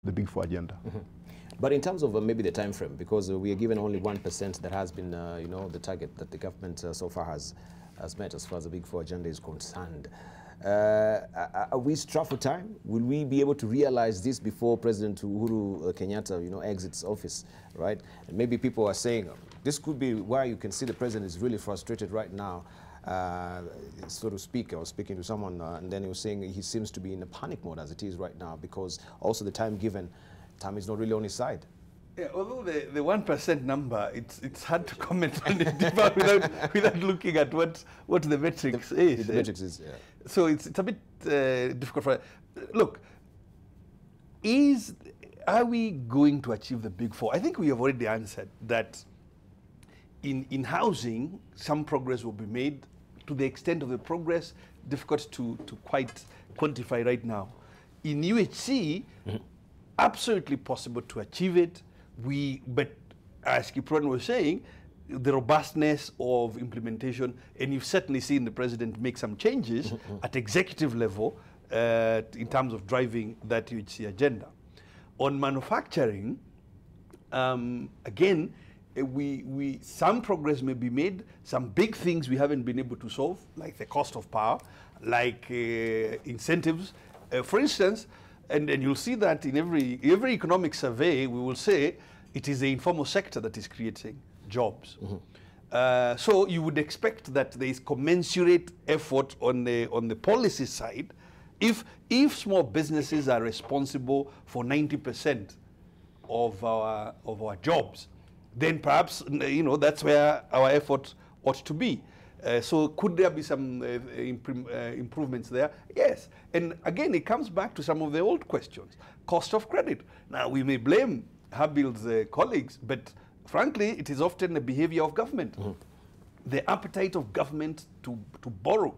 the Big Four agenda. But in terms of maybe the time frame, because we are given only 1% that has been, you know, the target that the government so far has met as far as the Big Four agenda is concerned. Are we strapped for time? Will we be able to realize this before President Uhuru Kenyatta, you know, exits office, right? And maybe people are saying this could be why you can see the president is really frustrated right now, so to speak. I was speaking to someone and then he was saying he seems to be in a panic mode as it is right now, because also the time given, time is not really on his side. Yeah, although the 1% number, it's hard to comment on it without looking at what the metrics is. The metrics is, yeah. So it's a bit difficult for. Look, are we going to achieve the Big Four? I think we have already answered that. In housing, some progress will be made. To the extent of the progress, difficult to quite quantify right now. In UHC, absolutely possible to achieve it. But as Kipron was saying, the robustness of implementation, and you've certainly seen the president make some changes at executive level in terms of driving that UHC agenda. On manufacturing, again, some progress may be made. Some big things we haven't been able to solve, like the cost of power, like incentives. For instance, and you'll see that in every economic survey, we will say it is the informal sector that is creating jobs. So you would expect that there is commensurate effort on the policy side. If small businesses are responsible for 90% of our jobs, then perhaps, you know, that's where our effort ought to be. So could there be some improvements there? Yes. And again, it comes back to some of the old questions. Cost of credit. Now, we may blame Habil's colleagues, but frankly, it is often the behavior of government. The appetite of government to borrow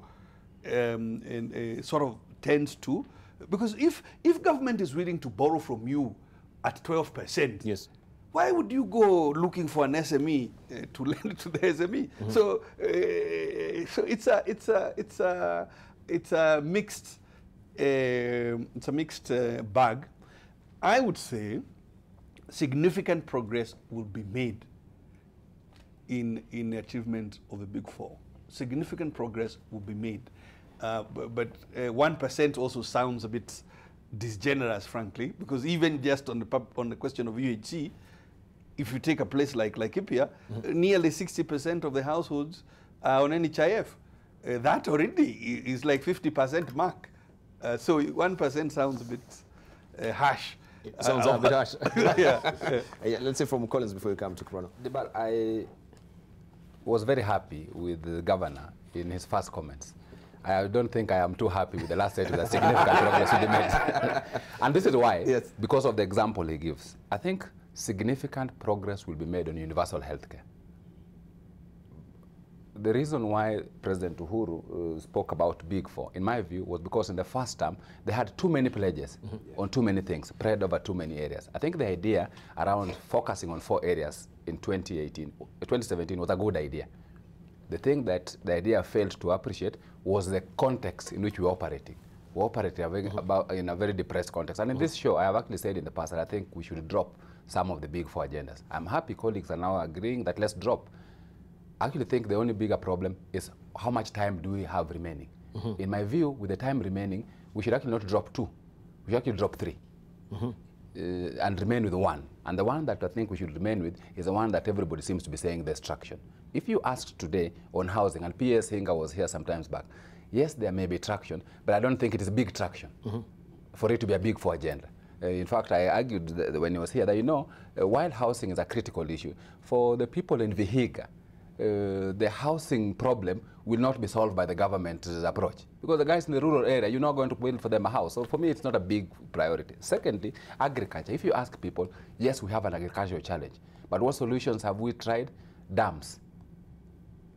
sort of tends to, because if government is willing to borrow from you at 12%, yes, why would you go looking for an SME to lend to the SME? So, it's a mixed bag. I would say significant progress will be made in the achievement of the Big Four. Significant progress will be made, but 1% also sounds a bit disgenerous, frankly, because even just on the question of UHC, if you take a place like Laikipia, nearly 60% of the households are on NHIF. That already is like 50% mark. So 1% sounds a bit harsh. It sounds a bit harsh. Yeah. Let's say from Collins before you come to Corona. But I was very happy with the governor in his first comments. I don't think I am too happy with the last statement that significant progress will be made. And this is why, yes, because of the example he gives. I think significant progress will be made on universal health care. The reason why President Uhuru spoke about Big Four, in my view, was because in the first term, they had too many pledges on too many things, spread over too many areas. I think the idea around focusing on 4 areas in 2017 was a good idea. The thing that the idea failed to appreciate was the context in which we were operating. We operated in a very depressed context. And in this show, I have actually said in the past that I think we should drop some of the Big Four agendas. I'm happy colleagues are now agreeing that let's drop. I actually think the only bigger problem is how much time do we have remaining. In my view, with the time remaining, we should actually not drop 2. We should actually drop 3. And remain with 1. And the one that I think we should remain with is the one that everybody seems to be saying, the traction. If you asked today on housing, and P.S. Hinga was here some times back, yes, there may be traction, but I don't think it is big traction for it to be a Big Four agenda. In fact, I argued when he was here that, you know, while housing is a critical issue, for the people in Vihiga, the housing problem will not be solved by the government's approach. Because the guys in the rural area, you're not going to build for them a house. So for me, it's not a big priority. Secondly, agriculture. If you ask people, yes, we have an agricultural challenge. But what solutions have we tried? Dams.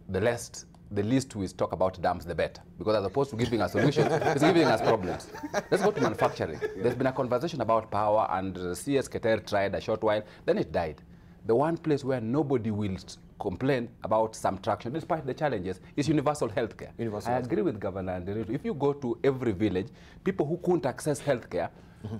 The least we talk about dams, the better. Because as opposed to giving us solutions, it's giving us problems. Let's go to manufacturing. There's been a conversation about power, and CS Keter tried a short while, then it died. The one place where nobody will complain about some traction, despite the challenges, is universal health care. I agree with Governor Anderito. If you go to every village, people who couldn't access health care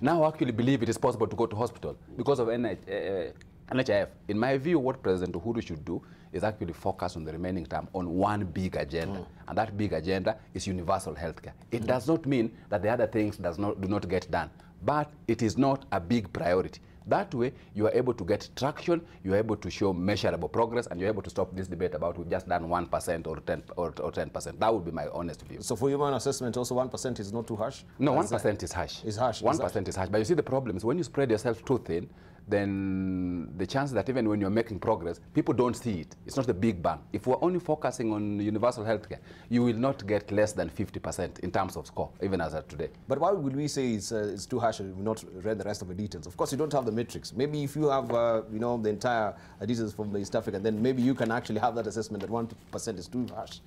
now actually believe it is possible to go to hospital because of NHIF. In my view, what President Uhuru should do is actually focus on the remaining term on one big agenda, and that big agenda is universal healthcare. It does not mean that the other things do not get done, but it is not a big priority. That way, you are able to get traction, you are able to show measurable progress, and you're able to stop this debate about we've just done 1% or 10%. That would be my honest view. So for human assessment, also 1% is not too harsh? No, 1% is harsh. Is harsh. 1% is harsh. But you see the problem is when you spread yourself too thin, then the chance that even when you're making progress, people don't see it. It's not the big bang. If we're only focusing on universal healthcare, you will not get less than 50% in terms of score, even as of today. But why would we say it's too harsh and we've not read the rest of the details? Of course, you don't have the matrix. Maybe if you have, you know, the entire details from East Africa, then maybe you can actually have that assessment that 1% is too harsh.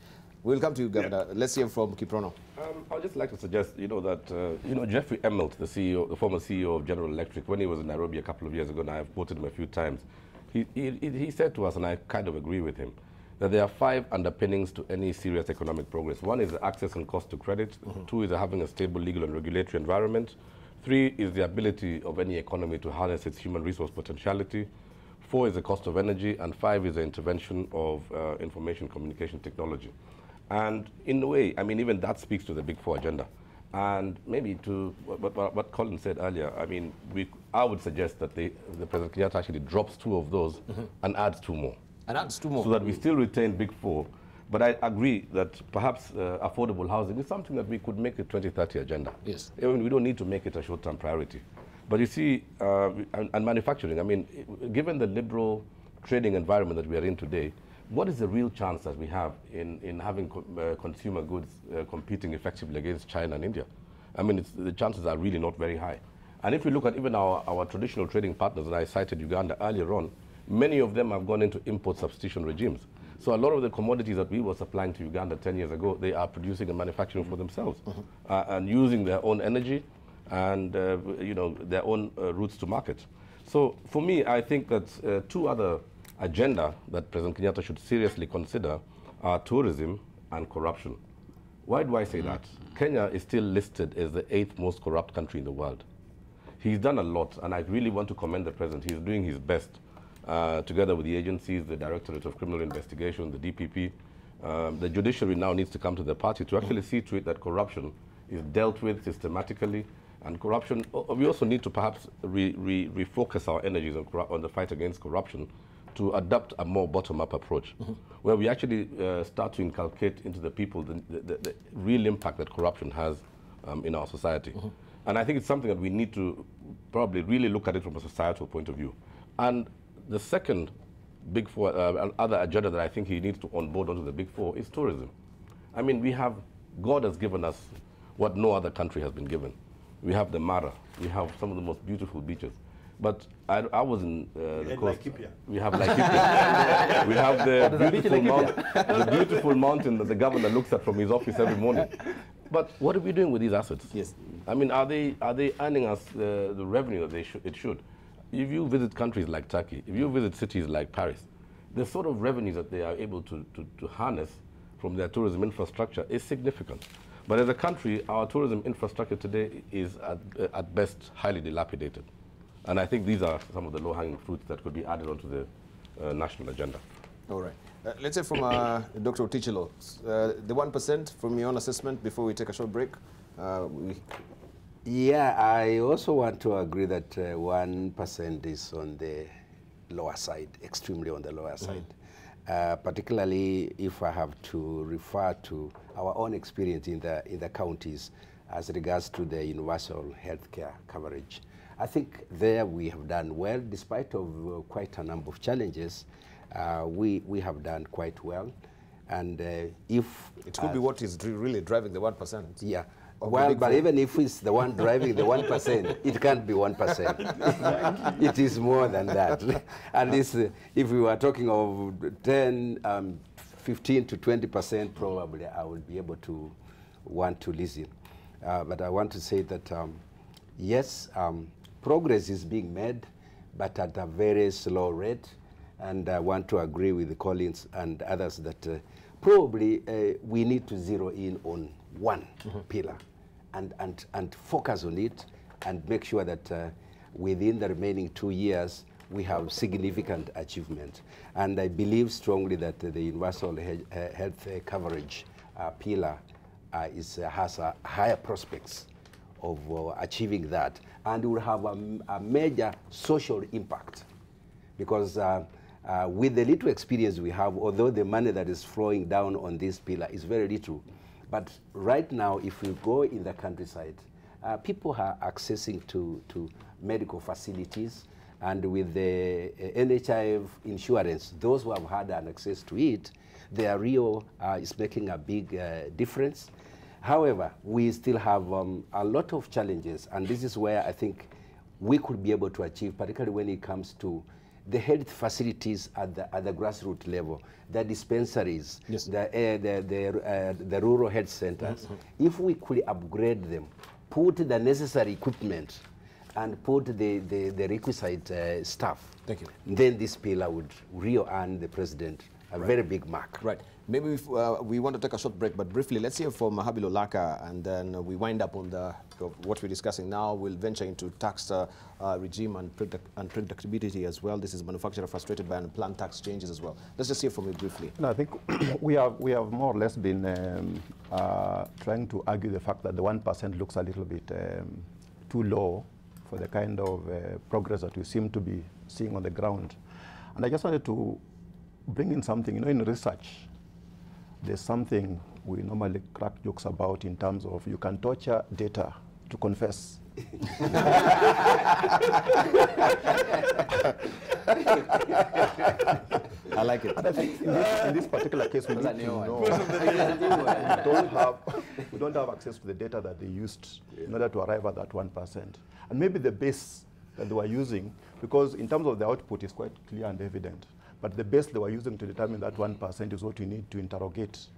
We'll come to you, Governor. Yeah. Let's hear from Kiprono. I'd just like to suggest, that, Jeffrey Emmelt, the CEO, the former CEO of General Electric, when he was in Nairobi a couple of years ago, and I've quoted him a few times, he said to us, and I kind of agree with him, that there are 5 underpinnings to any serious economic progress. 1 is the access and cost to credit. 2 is having a stable legal and regulatory environment. 3 is the ability of any economy to harness its human resource potentiality. 4 is the cost of energy. And 5 is the intervention of information communication technology. And in a way, I mean, even that speaks to the Big Four agenda. And maybe to what Colin said earlier, I mean, I would suggest that the President Kenyatta actually drops 2 of those and adds 2 more. And adds 2 more. So that we still retain Big Four. But I agree that perhaps affordable housing is something that we could make a 2030 agenda. Yes. I mean, we don't need to make it a short-term priority. But you see, and manufacturing, I mean, given the liberal trading environment that we are in today, what is the real chance that we have in having consumer goods competing effectively against China and India? I mean, the chances are really not very high. And if we look at even our traditional trading partners, and I cited Uganda earlier on, many of them have gone into import substitution regimes. So a lot of the commodities that we were supplying to Uganda 10 years ago, they are producing and manufacturing for themselves and using their own energy and their own routes to market. So for me, I think that 2 other agenda that President Kenyatta should seriously consider are tourism and corruption. Why do I say that? Kenya is still listed as the 8th most corrupt country in the world. He's done a lot, and I really want to commend the President. He's doing his best, together with the agencies, the Directorate of Criminal Investigation, the DPP. The judiciary now needs to come to the party to actually see to it that corruption is dealt with systematically. And corruption, we also need to perhaps refocus our energies on the fight against corruption, to adopt a more bottom-up approach, where we actually start to inculcate into the people the real impact that corruption has in our society. And I think it's something that we need to probably really look at it from a societal point of view. And the second Big Four, other agenda that I think he needs to onboard onto the Big Four is tourism. I mean, God has given us what no other country has been given. We have the Mara, we have some of the most beautiful beaches. But I was in the coast. We have Laikipia. We have the beautiful mountain that the governor looks at from his office every morning. But what are we doing with these assets? Yes. I mean, are they earning us the revenue that it should? If you visit countries like Turkey, if you visit cities like Paris, the sort of revenues that they are able to harness from their tourism infrastructure is significant. But as a country, our tourism infrastructure today is at best highly dilapidated. And I think these are some of the low-hanging fruits that could be added onto the national agenda. All right. Let's say from Dr. Otichilo, the 1% from your own assessment before we take a short break. Yeah, I also want to agree that 1% is on the lower side, extremely on the lower side. Particularly if I have to refer to our own experience in the counties as regards to the universal healthcare coverage. I think there we have done well, despite of quite a number of challenges. We have done quite well, and if it could be what is really driving the 1%. Yeah. Well, but even if it's the one driving the 1%, it can't be 1%. It is more than that. At least if we were talking of 10, 15 to 20%, probably I would be able to want to listen. But I want to say that yes, progress is being made, but at a very slow rate. And I want to agree with the Collins and others that probably we need to zero in on one pillar and focus on it and make sure that within the remaining 2 years, we have significant achievement. And I believe strongly that the universal health coverage pillar has higher prospects of achieving that, and will have a major social impact, because with the little experience we have, although the money that is flowing down on this pillar is very little, but right now, if we go in the countryside, people are accessing to medical facilities, and with the NHIF insurance, those who have had an access to it, their real is making a big difference. However, we still have a lot of challenges, and this is where I think we could be able to achieve, particularly when it comes to the health facilities at the grassroots level, the dispensaries, yes, the rural health centers. If we could upgrade them, put the necessary equipment, and put the requisite staff, thank you, then this pillar would really earn the president a very big mark. Right. Maybe if, we want to take a short break, but briefly, let's hear from Habil Olaka, and then we wind up on what we're discussing now. We'll venture into tax regime and predictability as well. This is manufacturer frustrated by unplanned tax changes as well. Let's just hear from you briefly. No, I think we have more or less been trying to argue the fact that the 1% looks a little bit too low for the kind of progress that we seem to be seeing on the ground. And I just wanted to bring in something. You know, in research, there's something we normally crack jokes about in terms of you can torture data to confess. I like it. And I think in this particular case, we need to know we don't have access to the data that they used in order to arrive at that 1%. And maybe the base that they were using, because in terms of the output, is quite clear and evident. But the base they were using to determine that 1% is what we need to interrogate,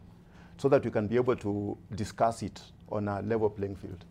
so that we can be able to discuss it on a level playing field.